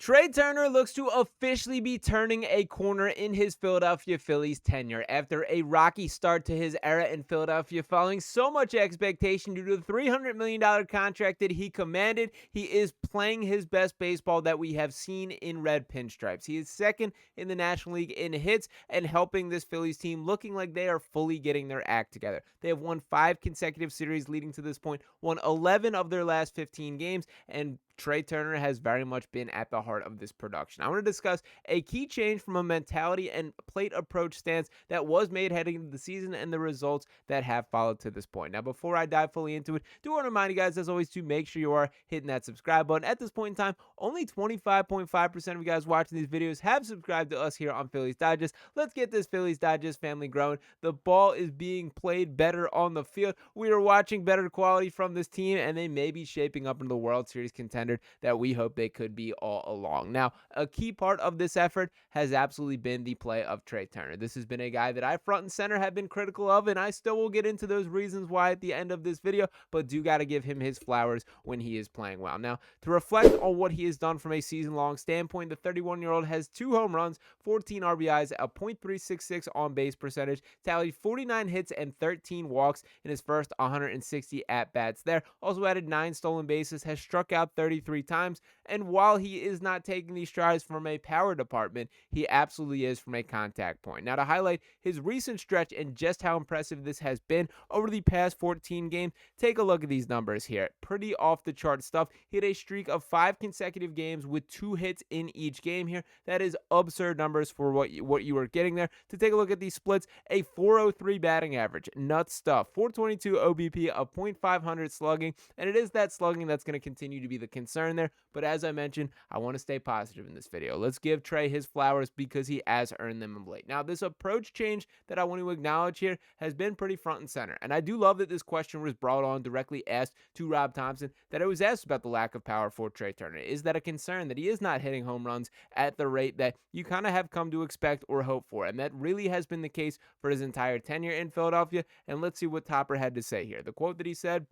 Trea Turner looks to officially be turning a corner in his Philadelphia Phillies tenure after a rocky start to his era in Philadelphia following so much expectation due to the $300 million contract that he commanded. He is playing his best baseball that we have seen in red pinstripes. He is second in the National League in hits and helping this Phillies team looking like they are fully getting their act together. They have won 5 consecutive series leading to this point, won 11 of their last 15 games, and Trea Turner has very much been at the heart of this production. I want to discuss a key change from a mentality and plate approach stance that was made heading into the season and the results that have followed to this point. Now, before I dive fully into it, do want to remind you guys, as always, to make sure you are hitting that subscribe button. At this point in time, only 25.5% of you guys watching these videos have subscribed to us here on Phillies Digest. Let's get this Phillies Digest family growing. The ball is being played better on the field. We are watching better quality from this team, and they may be shaping up into the World Series contender that we hope they could be all along. Now, a key part of this effort has absolutely been the play of Trea Turner. This has been a guy that I front and center have been critical of, and I still will get into those reasons why at the end of this video, but do got to give him his flowers when he is playing well. Now, to reflect on what he has done from a season-long standpoint, the 31-year-old has 2 home runs, 14 RBIs, a .366 on-base percentage, tallied 49 hits and 13 walks in his first 160 at-bats there. Also added 9 stolen bases, has struck out 33 times, and while he is not taking these strides from a power department, he absolutely is from a contact point. Now, to highlight his recent stretch and just how impressive this has been over the past 14 games, take a look at these numbers here. Pretty off-the-chart stuff. He had a streak of 5 consecutive games with 2 hits in each game here. That is absurd numbers for what you were getting there. To take a look at these splits, a .403 batting average. Nuts stuff. .422 OBP, a .500 slugging, and it is that slugging that's going to continue to be the concern there. But as I mentioned, I want to stay positive in this video. Let's give Trea his flowers because he has earned them of late. Now, this approach change that I want to acknowledge here has been pretty front and center. And I do love that this question was brought on directly asked to Rob Thomson, that it was asked about the lack of power for Trea Turner. Is that a concern that he is not hitting home runs at the rate that you kind of have come to expect or hope for? And that really has been the case for his entire tenure in Philadelphia. And let's see what Topper had to say here. The quote that he said,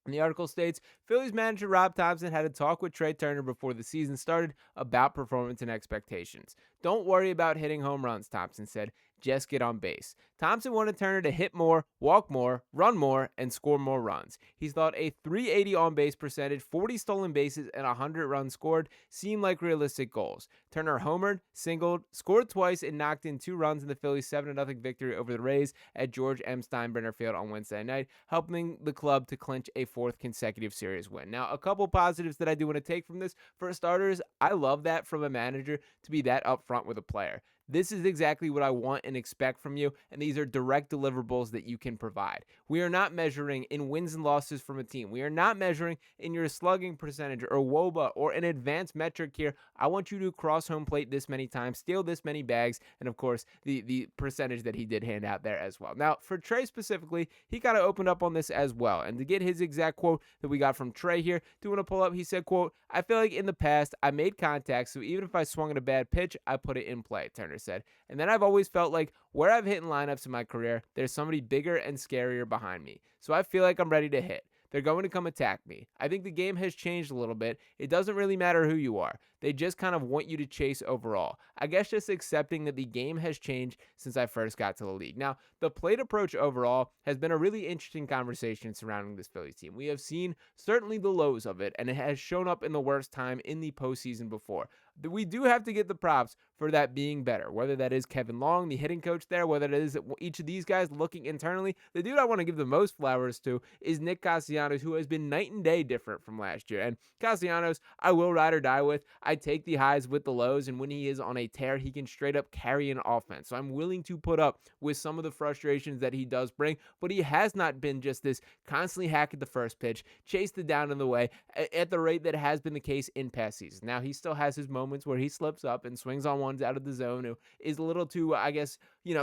and the article states, Phillies manager Rob Thomson had a talk with Trea Turner before the season started about performance and expectations. Don't worry about hitting home runs, Thomson said. Just get on base. Thomson wanted Turner to hit more, walk more, run more, and score more runs. He's thought a .380 on-base percentage, 40 stolen bases, and 100 runs scored seem like realistic goals. Turner homered, singled, scored twice, and knocked in 2 runs in the Phillies' 7-0 victory over the Rays at George M. Steinbrenner Field on Wednesday night, helping the club to clinch a 4th consecutive series win. Now, a couple positives that I do want to take from this. For starters, I love that from a manager to be that upfront with a player. This is exactly what I want and expect from you, and these are direct deliverables that you can provide. We are not measuring in wins and losses from a team. We are not measuring in your slugging percentage or WOBA or an advanced metric here. I want you to cross home plate this many times, steal this many bags, and of course, the percentage that he did hand out there as well. Now, for Trea specifically, he kind of opened up on this as well, and to get his exact quote that we got from Trea here, do want to pull up, he said, quote, I feel like in the past, I made contact, so even if I swung at a bad pitch, I put it in play, Turner said. And then I've always felt like where I've hit in lineups in my career, there's somebody bigger and scarier behind me. So I feel like I'm ready to hit. They're going to come attack me. I think the game has changed a little bit. It doesn't really matter who you are. They just kind of want you to chase overall. I guess just accepting that the game has changed since I first got to the league. Now, the plate approach overall has been a really interesting conversation surrounding this Phillies team. We have seen certainly the lows of it, and it has shown up in the worst time in the postseason before. We do have to get the props for that being better, whether that is Kevin Long, the hitting coach there, whether it is each of these guys looking internally. The dude I want to give the most flowers to is Nick Castellanos, who has been night and day different from last year. And Castellanos, I will ride or die with. I take the highs with the lows, and when he is on a tear, he can straight up carry an offense. So I'm willing to put up with some of the frustrations that he does bring, but he has not been just this constantly hack at the first pitch, chase the down in the way at the rate that has been the case in past seasons. Now, he still has his moments where he slips up and swings on ones out of the zone, who is a little too, I guess,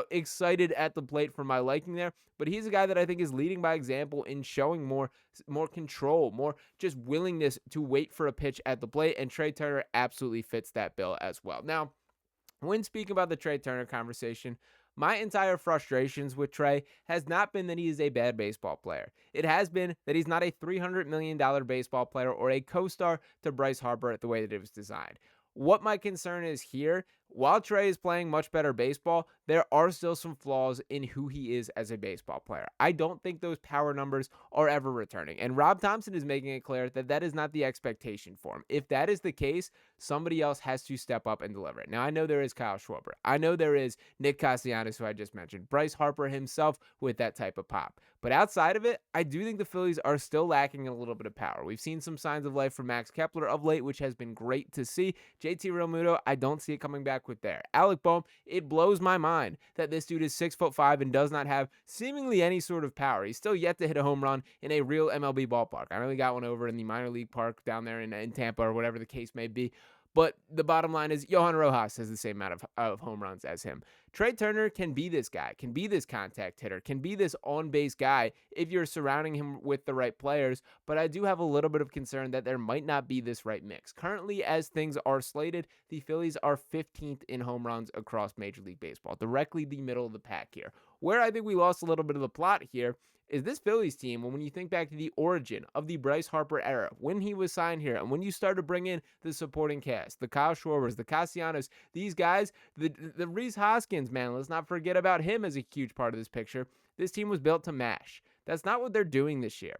excited at the plate for my liking there. But he's a guy that I think is leading by example in showing more control, more just willingness to wait for a pitch at the plate, and Trea Turner absolutely fits that bill as well. Now, when speaking about the Trea Turner conversation, my entire frustrations with Trea has not been that he is a bad baseball player. It has been that he's not a $300 million baseball player or a co-star to Bryce Harper the way that it was designed. What my concern is here, while Trey is playing much better baseball, there are still some flaws in who he is as a baseball player. I don't think those power numbers are ever returning. And Rob Thomson is making it clear that that is not the expectation for him. If that is the case, somebody else has to step up and deliver it. Now, I know there is Kyle Schwarber. I know there is Nick Castellanos, who I just mentioned, Bryce Harper himself with that type of pop. But outside of it, I do think the Phillies are still lacking a little bit of power. We've seen some signs of life from Max Kepler of late, which has been great to see. JT Realmuto, I don't see it coming back with there. Alec Bohm, it blows my mind that this dude is 6'5" and does not have seemingly any sort of power. He's still yet to hit a home run in a real MLB ballpark. I know he got one over in the minor league park down there in Tampa or whatever the case may be. But the bottom line is Johan Rojas has the same amount of home runs as him. Trea Turner can be this guy, can be this contact hitter, can be this on-base guy if you're surrounding him with the right players, but I do have a little bit of concern that there might not be this right mix. Currently, as things are slated, the Phillies are 15th in home runs across Major League Baseball, directly the middle of the pack here. Where I think we lost a little bit of the plot here is this Phillies team, when you think back to the origin of the Bryce Harper era, when he was signed here, and when you start to bring in the supporting cast, the Kyle Schwarbers, the Castellanos, these guys, the Rhys Hoskins, man, let's not forget about him as a huge part of this picture. This team was built to mash. That's not what they're doing this year.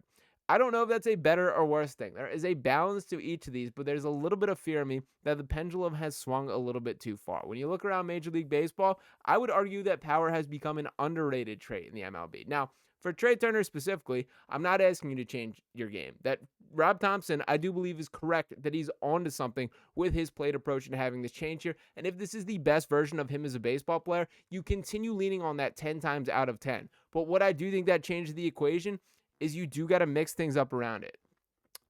I don't know if that's a better or worse thing. There is a balance to each of these, but there's a little bit of fear in me that the pendulum has swung a little bit too far. When you look around Major League Baseball, I would argue that power has become an underrated trait in the MLB. Now, for Trea Turner specifically, I'm not asking you to change your game. That Rob Thomson, I do believe, is correct that he's onto something with his plate approach and having this change here. And if this is the best version of him as a baseball player, you continue leaning on that 10 times out of 10. But what I do think that changes the equation is you do got to mix things up around it.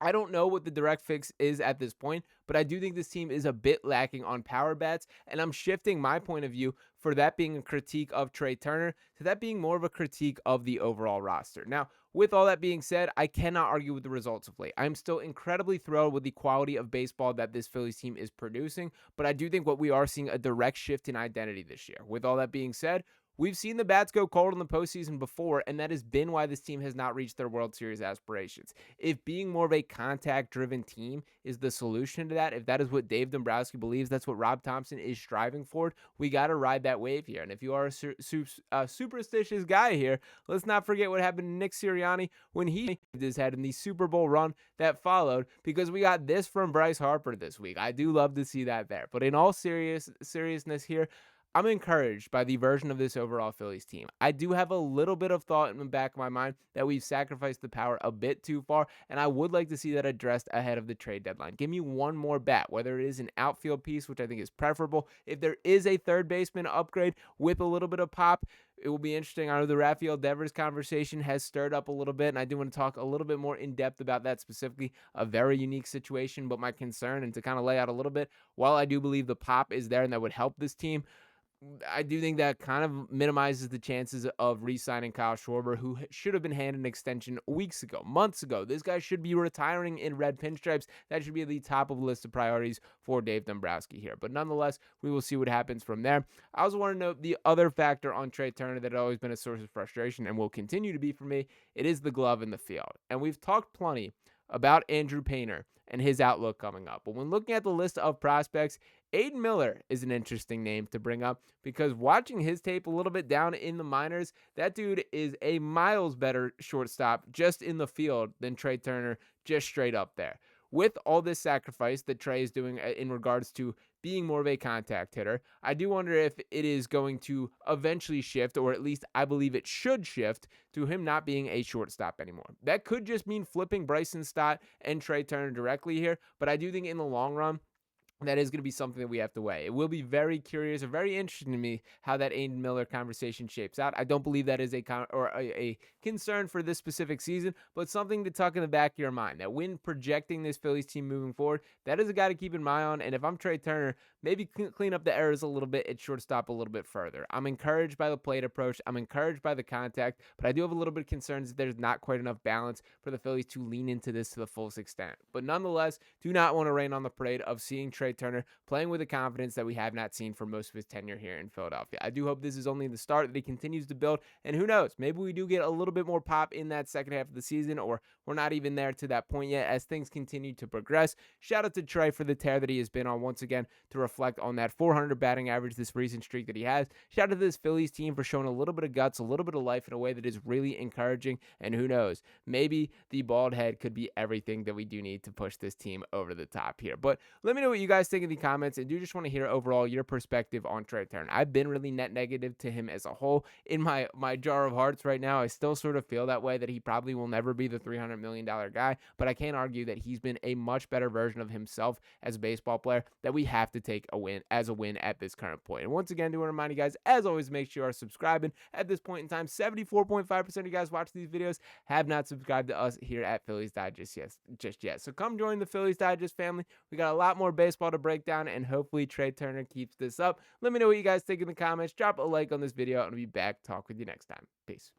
I don't know what the direct fix is at this point, but I do think this team is a bit lacking on power bats, and I'm shifting my point of view for that being a critique of Trea Turner to that being more of a critique of the overall roster. Now, with all that being said, I cannot argue with the results of late. I'm still incredibly thrilled with the quality of baseball that this Phillies team is producing, but I do think what we are seeing a direct shift in identity this year. With all that being said, we've seen the bats go cold in the postseason before, and that has been why this team has not reached their World Series aspirations. If being more of a contact-driven team is the solution to that, if that is what Dave Dombrowski believes, that's what Rob Thomson is striving for, we got to ride that wave here. And if you are a superstitious guy here, let's not forget what happened to Nick Sirianni when he hit his head in the Super Bowl run that followed, because we got this from Bryce Harper this week. I do love to see that there. But in all seriousness here, I'm encouraged by the version of this overall Phillies team. I do have a little bit of thought in the back of my mind that we've sacrificed the power a bit too far, and I would like to see that addressed ahead of the trade deadline. Give me one more bat, whether it is an outfield piece, which I think is preferable. If there is a third baseman upgrade with a little bit of pop, it will be interesting. I know the Rafael Devers conversation has stirred up a little bit, and I do want to talk a little bit more in depth about that specifically. A very unique situation, but my concern, and to kind of lay out a little bit, while I do believe the pop is there and that would help this team, I do think that kind of minimizes the chances of re-signing Kyle Schwarber, who should have been handed an extension weeks ago, months ago. This guy should be retiring in red pinstripes. That should be at the top of the list of priorities for Dave Dombrowski here. But nonetheless, we will see what happens from there. I also want to note the other factor on Trea Turner that has always been a source of frustration and will continue to be for me. It is the glove in the field. And we've talked plenty about Andrew Painter and his outlook coming up. But when looking at the list of prospects, Aiden Miller is an interesting name to bring up, because watching his tape a little bit down in the minors, that dude is a miles better shortstop just in the field than Trea Turner just straight up there. With all this sacrifice that Trea is doing in regards to being more of a contact hitter, I do wonder if it is going to eventually shift, or at least I believe it should shift, to him not being a shortstop anymore. That could just mean flipping Bryson Stott and Trea Turner directly here, but I do think in the long run, that is going to be something that we have to weigh. It will be very curious or very interesting to me how that Aiden Miller conversation shapes out. I don't believe that is a concern for this specific season, but something to tuck in the back of your mind, that when projecting this Phillies team moving forward, that is a guy to keep in mind on. And if I'm Trea Turner, maybe clean up the errors a little bit at shortstop a little bit further. I'm encouraged by the plate approach. I'm encouraged by the contact, but I do have a little bit of concerns that there's not quite enough balance for the Phillies to lean into this to the fullest extent. But nonetheless, do not want to rain on the parade of seeing Trea Trea Turner playing with a confidence that we have not seen for most of his tenure here in Philadelphia. I do hope this is only the start, that he continues to build, and who knows, maybe we do get a little bit more pop in that second half of the season, or we're not even there to that point yet as things continue to progress. Shout out to Trea for the tear that he has been on once again, to reflect on that 400 batting average, this recent streak that he has. Shout out to this Phillies team for showing a little bit of guts, a little bit of life in a way that is really encouraging, and who knows, maybe the bald head could be everything that we do need to push this team over the top here. But let me know what you guys think in the comments, and do just want to hear overall your perspective on Trea Turner. I've been really net negative to him as a whole. In my jar of hearts right now, I still sort of feel that way, that he probably will never be the $300 million guy, but I can't argue that he's been a much better version of himself as a baseball player that we have to take a win at this current point. And once again, do want to remind you guys, as always, make sure you are subscribing. At this point in time, 74.5% of you guys watching these videos have not subscribed to us here at Phillies Digest just yet. So come join the Phillies Digest family. We got a lot more baseball to break down, and hopefully Trea Turner keeps this up. Let me know what you guys think in the comments. Drop a like on this video, and we'll be back. Talk with you next time. Peace.